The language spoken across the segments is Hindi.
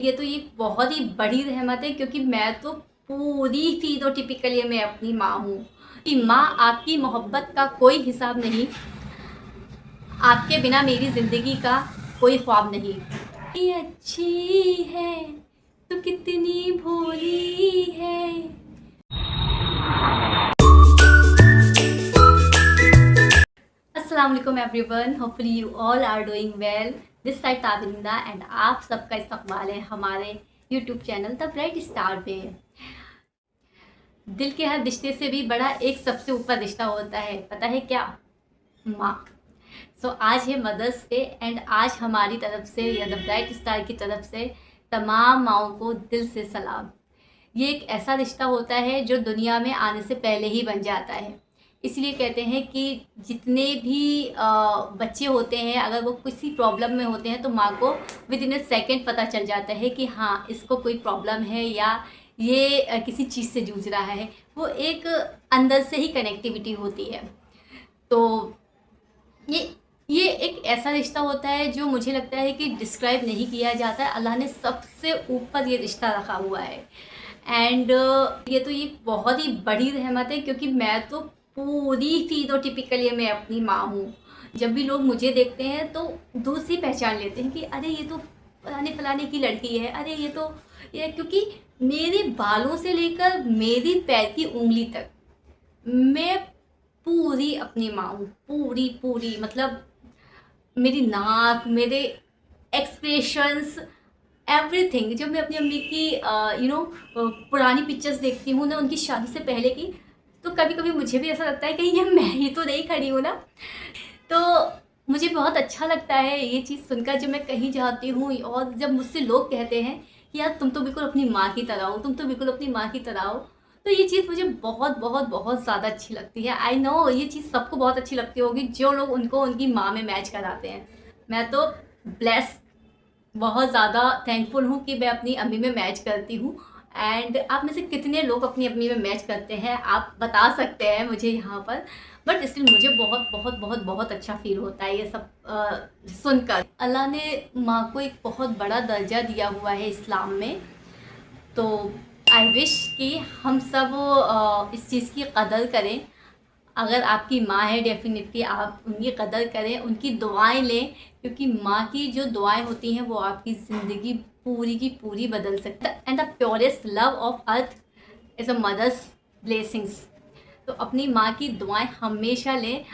ये तो एक बहुत ही बड़ी रहमत है, क्योंकि मैं तो पूरी फिनोटिपिकली मैं अपनी माँ हूँ। कि माँ, आपकी मोहब्बत का कोई हिसाब नहीं, आपके बिना मेरी ज़िंदगी का कोई ख्वाब नहीं। ये अच्छी है तो कितनी भोली है। अस्सलाम वालेकुम everyone, hopefully you all are doing well. This side Tabinda and आप सबका इस्तकबाल है हमारे YouTube channel the bright star पे। दिल के हर रिश्ते से भी बड़ा एक सबसे ऊपर रिश्ता होता है, पता है क्या? माँ। आज है मदर्स डे एंड आज हमारी तरफ से या द ब्राइट स्टार की तरफ से तमाम माँओं को दिल से सलाम। ये एक ऐसा रिश्ता होता है जो दुनिया में आने से पहले ही बन जाता है। इसलिए कहते हैं कि जितने भी बच्चे होते हैं, अगर वो किसी प्रॉब्लम में होते हैं तो माँ को विद इन अ सेकेंड पता चल जाता है कि हाँ, इसको कोई प्रॉब्लम है या ये किसी चीज़ से जूझ रहा है। वो एक अंदर से ही कनेक्टिविटी होती है। तो ये ये एक ऐसा रिश्ता होता है जो मुझे लगता है कि डिस्क्राइब नहीं किया जाता है। अल्लाह ने सबसे ऊपर ये रिश्ता रखा हुआ है एंड ये तो एक बहुत ही बड़ी रहमत है, क्योंकि मैं तो पूरी फिनोटिपिकली मैं अपनी माँ हूँ। जब भी लोग मुझे देखते हैं तो दूर से ही पहचान लेते हैं कि अरे ये तो फलाने फलाने की लड़की है, अरे ये क्योंकि मेरे बालों से लेकर मेरी पैर की उंगली तक मैं पूरी अपनी माँ हूँ। पूरी पूरी मतलब मेरी नाक, मेरे एक्सप्रेशंस, एवरीथिंग। जब मैं अपनी अम्मी की पुरानी पिक्चर्स देखती हूँ ना, उनकी शादी से पहले की, तो कभी कभी मुझे भी ऐसा लगता है कि ये मैं ही तो नहीं खड़ी हूँ ना। तो मुझे बहुत अच्छा लगता है ये चीज़ सुनकर जब मैं कहीं जाती हूँ और जब मुझसे लोग कहते हैं कि यार तुम तो बिल्कुल अपनी माँ की तरह हो, तुम तो बिल्कुल अपनी माँ की तरह हो। तो ये चीज़ मुझे बहुत बहुत बहुत ज़्यादा अच्छी लगती है। आई नो ये चीज़ सबको बहुत अच्छी लगती होगी जो लोग उनको उनकी माँ में मैच कराते हैं। मैं तो ब्लेस, बहुत ज़्यादा थैंकफुल हूँ कि मैं अपनी अम्मी में मैच करती हूँ। एंड आप में से कितने लोग अपनी अम्मी में मैच करते हैं आप बता सकते हैं मुझे यहाँ पर। बट स्टिल मुझे बहुत बहुत बहुत बहुत अच्छा फील होता है ये सब सुनकर। अल्लाह ने माँ को एक बहुत बड़ा दर्जा दिया हुआ है इस्लाम में। तो आई विश कि हम सब इस चीज़ की कदर करें। अगर आपकी माँ है, डेफिनेटली आप उनकी कदर करें, उनकी दुआएं लें, क्योंकि माँ की जो दुआएं होती हैं वो आपकी ज़िंदगी पूरी की पूरी बदल सकती है। And the purest love of earth is a mother's blessings. तो अपनी माँ की दुआएं हमेशा लें,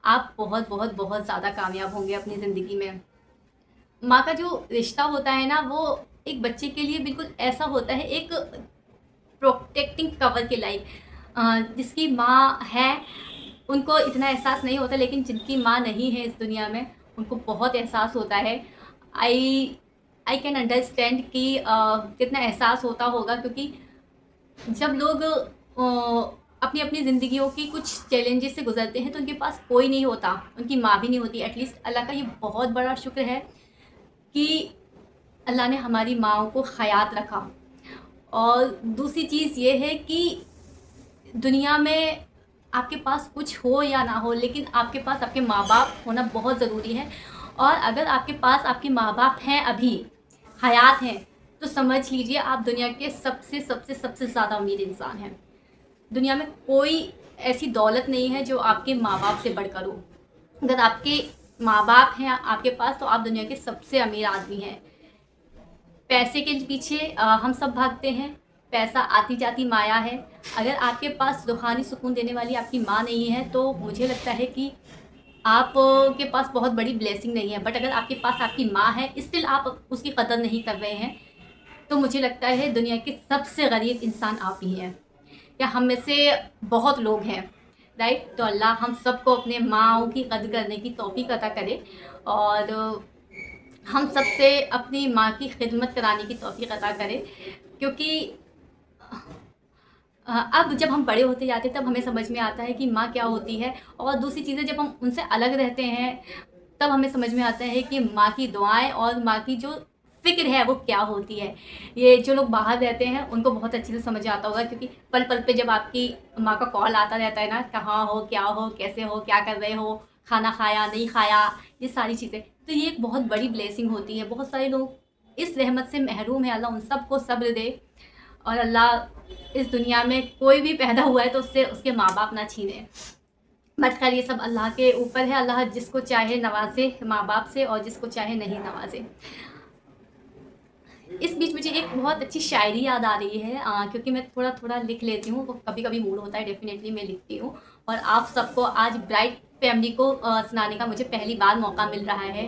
आप बहुत बहुत बहुत ज़्यादा कामयाब होंगे अपनी ज़िंदगी में। माँ का जो रिश्ता होता है ना, वो एक बच्चे के लिए बिल्कुल ऐसा होता है, एक प्रोटेक्टिंग कवर के लाइक। जिसकी माँ है उनको इतना एहसास नहीं होता, लेकिन जिनकी माँ नहीं है इस दुनिया में उनको बहुत एहसास होता है। आई आई कैन अंडरस्टैंड कि कितना एहसास होता होगा, क्योंकि जब लोग अपनी अपनी ज़िंदगियों की कुछ चैलेंजेस से गुजरते हैं तो उनके पास कोई नहीं होता, उनकी माँ भी नहीं होती। एटलीस्ट अल्लाह का ये बहुत बड़ा शुक्र है कि अल्लाह ने हमारी माँओं को हयात रखा। और दूसरी चीज़ ये है कि दुनिया में आपके पास कुछ हो या ना हो, लेकिन आपके पास आपके माँ बाप होना बहुत ज़रूरी है। और अगर आपके पास आपके माँ बाप हैं, अभी हयात हैं, तो समझ लीजिए आप दुनिया के सबसे सबसे सबसे ज़्यादा अमीर इंसान हैं। दुनिया में कोई ऐसी दौलत नहीं है जो आपके माँ बाप से बढ़कर हो। अगर आपके माँ बाप हैं आपके पास, तो आप दुनिया के सबसे अमीर आदमी हैं। पैसे के पीछे हम सब भागते हैं, पैसा आती जाती माया है। अगर आपके पास रूहानी सुकून देने वाली आपकी माँ नहीं है, तो मुझे लगता है कि आप के पास बहुत बड़ी ब्लेसिंग नहीं है। बट अगर आपके पास आपकी माँ है, स्टिल आप उसकी कदर नहीं कर रहे हैं, तो मुझे लगता है दुनिया के सबसे गरीब इंसान आप ही हैं, या हम में से बहुत लोग हैं। राइट? तो अल्लाह हम सबको अपने माँओं की कदर करने की तौफीक अता करे, और हम सबसे अपनी माँ की खिदमत कराने की तौफीक अता करें। क्योंकि अब जब हम बड़े होते जाते हैं तब हमें समझ में आता है कि माँ क्या होती है। और दूसरी चीज़ें जब हम उनसे अलग रहते हैं तब हमें समझ में आता है कि माँ की दुआएं और माँ की जो फ़िक्र है वो क्या होती है। ये जो लोग बाहर रहते हैं उनको बहुत अच्छे से समझ आता होगा, क्योंकि पल पल पे जब आपकी माँ का कॉल आता रहता है ना, कहाँ हो, क्या हो, कैसे हो, क्या कर रहे हो, खाना खाया नहीं खाया, ये सारी चीज़ें, तो ये एक बहुत बड़ी ब्लेसिंग होती है। बहुत सारे लोग इस रहमत से महरूम है, अल्लाह उन सबको सब्र दे। और अल्लाह इस दुनिया में कोई भी पैदा हुआ है तो उससे उसके माँ बाप ना छीने। बट खैर ये सब अल्लाह के ऊपर है, अल्लाह जिसको चाहे नवाजे माँ बाप से और जिसको चाहे नहीं नवाजे। इस बीच मुझे एक बहुत अच्छी शायरी याद आ रही है, क्योंकि मैं थोड़ा थोड़ा लिख लेती हूँ, कभी कभी मूड होता है डेफिनेटली मैं लिखती हूँ। और आप सबको आज ब्राइट फैमिली को सुनाने का मुझे पहली बार मौका मिल रहा है।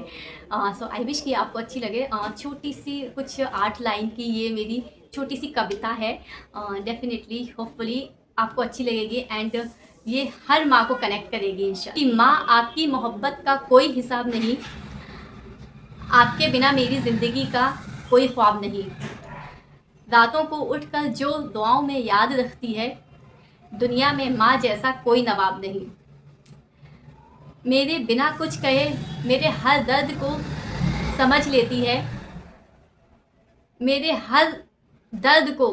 सो आई विश कि आपको अच्छी लगे। छोटी सी कुछ 8 लाइन की ये मेरी छोटी सी कविता है। डेफिनेटली होपफुली आपको अच्छी लगेगी एंड ये हर माँ को कनेक्ट करेगी इंशाल्लाह। कि माँ आपकी मोहब्बत का कोई हिसाब नहीं, आपके बिना मेरी ज़िंदगी का कोई ख्वाब नहीं। रातों को उठकर जो दुआओं में याद रखती है, दुनिया में माँ जैसा कोई नवाब नहीं। मेरे बिना कुछ कहे मेरे हर दर्द को समझ लेती है, मेरे हर दर्द को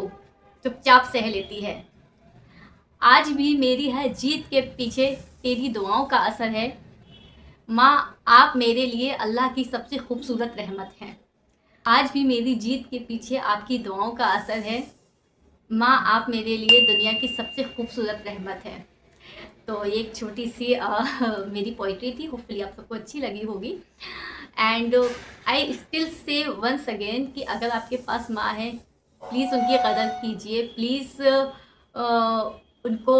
चुपचाप सह लेती है। आज भी मेरी हर जीत के पीछे तेरी दुआओं का असर है। माँ आप मेरे लिए अल्लाह की सबसे खूबसूरत रहमत हैं। आज भी मेरी जीत के पीछे आपकी दुआओं का असर है। माँ आप मेरे लिए दुनिया की सबसे खूबसूरत रहमत है। तो ये एक छोटी सी मेरी पोइट्री थी, होपफुली आप सबको अच्छी लगी होगी। And I still say once again कि अगर आपके पास माँ है प्लीज़ उनकी कदर कीजिए, प्लीज़ उनको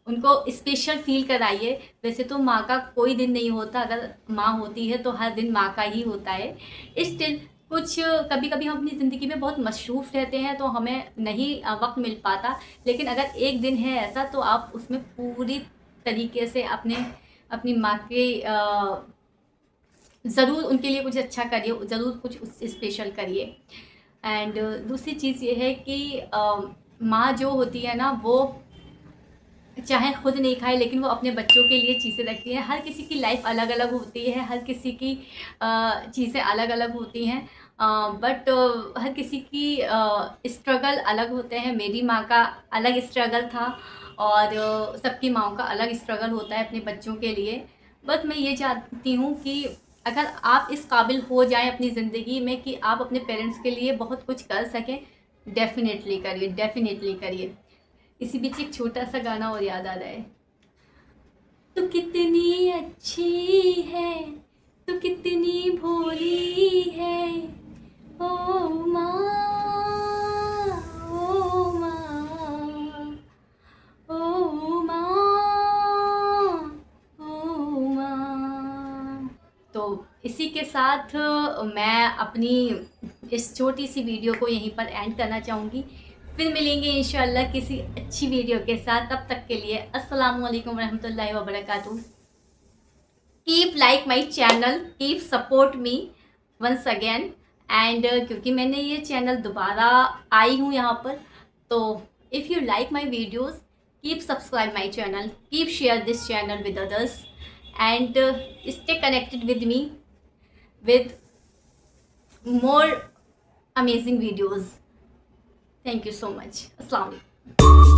उनको स्पेशल फील कराइए। वैसे तो माँ का कोई दिन नहीं होता, अगर माँ होती है तो हर दिन माँ का ही होता है। स्टिल कुछ कभी कभी हम अपनी ज़िंदगी में बहुत मसरूफ़ रहते हैं तो हमें नहीं वक्त मिल पाता, लेकिन अगर एक दिन है ऐसा तो आप उसमें पूरी तरीके से अपनी माँ के ज़रूर उनके लिए कुछ अच्छा करिए, ज़रूर कुछ स्पेशल करिए। एंड दूसरी चीज़ ये है कि माँ जो होती है ना, वो चाहे खुद नहीं खाए लेकिन वो अपने बच्चों के लिए चीज़ें रखती है। हर किसी की लाइफ अलग अलग होती है, हर किसी की चीज़ें अलग अलग होती हैं, बट हर किसी की स्ट्रगल अलग होते हैं। मेरी माँ का अलग स्ट्रगल था और सबकी माँओं का अलग स्ट्रगल होता है अपने बच्चों के लिए। बस मैं ये चाहती हूँ कि अगर आप इस काबिल हो जाएं अपनी ज़िंदगी में कि आप अपने पेरेंट्स के लिए बहुत कुछ कर सकें, डेफिनेटली करिए, डेफिनेटली करिए। इसी बीच एक छोटा सा गाना और याद आ रहा है। तू कितनी अच्छी है, तू कितनी भोली है, ओ माँ, ओ माँ, ओ माँ, ओ माँ। तो इसी के साथ मैं अपनी इस छोटी सी वीडियो को यहीं पर एंड करना चाहूँगी। फिर मिलेंगे इंशाल्लाह किसी अच्छी वीडियो के साथ। तब तक के लिए अस्सलाम वालेकुम रहमतुल्लाहि व बरकातुहू। Keep like my channel, keep support me once again. And क्योंकि मैंने ये चैनल दोबारा आई हूँ यहाँ पर, तो if you like my videos keep subscribe my channel, keep share this channel with others and stay connected with me with more amazing videos. Thank you so much. Assalamu alaikum.